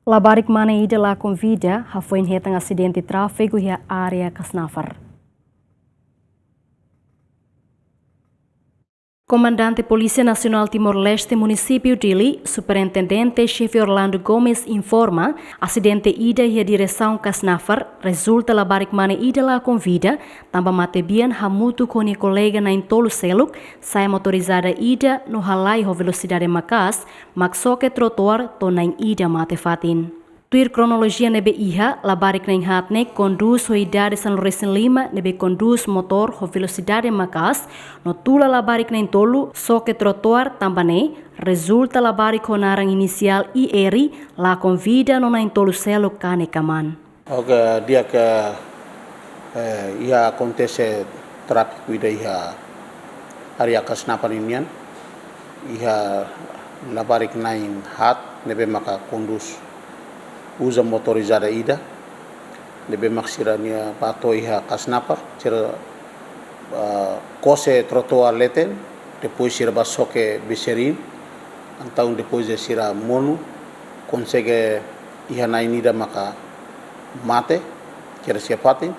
Labarik mana ida lá convida, foi em um acidente de tráfego e a área Casnafar. Comandante Polícia Nacional Timor-Leste, município Dili, superintendente-chefe Orlando Gomes informa, acidente ida e a direção Casnafar resulta labarik mana ida lá convida, também matebian hamutu com a colega na intolo seluk, sai motorizada ida no halai ho velocidade macas, maksoke trotoar to na ida mate fatin. Tuir cronologia nebe iha, labarik na hatne conduz ho idade San Lourenço Lima nebe conduz motor ho velocidade macas, no tula labarik na intolo, soke trotoar tambane, resulta labarik ho narang inicial IERI, la convida no na intolo selo kane kaman. Okay, dia que ia acontece tráfico ida ia area Casnafar inian, ia labarik na hat nebe maka conduz usa motorizada ida lebe maksirania pato iha Casnafar tira kose trotoar leten depois sira basoke beserin então depois de sira monu consegue iha na inida maka mate tira siapatin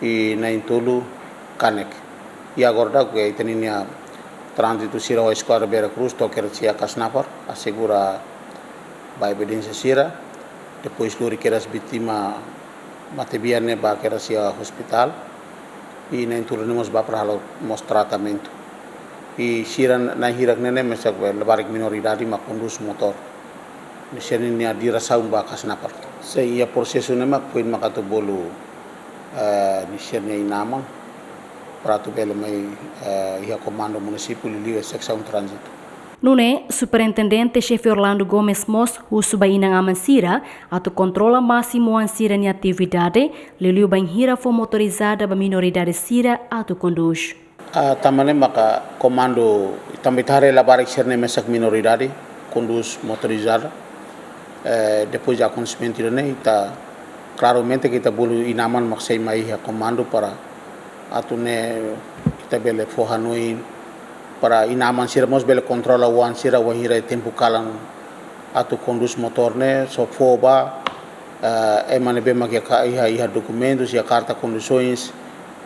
e na intolu kanek e agora que tenia trânsito sira o esquadra Vera Cruz toquer sia Casnafar assegura a evidência sira. Depois lori que as vítimas matebiane ba que sia hospital e nem turnos ba para mos tratamento e sira na hirak nene mesak lebarik minoridade ma conduz motor mesen ni adira saum ba Casnafar sei ia processo nema kuin makato bolu ni sene inaman para tu belo mai ia comando município liu secção trânsito. Nune, superintendente-chefe Orlando Gomes Mos, usu bainang amansira, atu controla máximo ansira ni atividade, liliu banhira for motorizada ba minoridade sira atu conduz. Tamane maka comando também tare labarik serne mesak minoridade conduz motorizada. Depois de acontecimento ne ita claramente kita bolu inaman maksai mai comando para atu ne kita bele fohanoin para inaman sira mos bele controla wan sira wahira tempo kalang atu conduz motor ne so foba emane be makia iha documentos e carta condições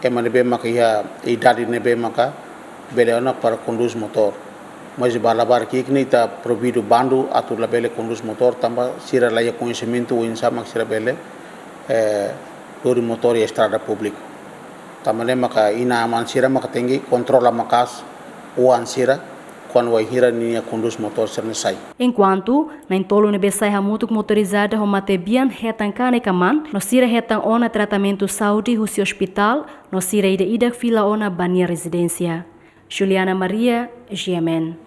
emane be makia idade ne be maka bele ona para conduz motor mas balabar kikni ta provido bando atu la bele conduz motor tamba sira la conhecimento o insama sira bele lori motor e estrada público tamane maka inaman sira maka tengi controla makas o ansira quando vai hira ninha conduz motor ser sai. Enquanto na intolo ne besai hamutuk motorizada ho matebian hetan kane kaman, no sira hetan ona tratamento saúde husi hospital, no sira ida fila ona bania residência. Juliana Maria, GMN.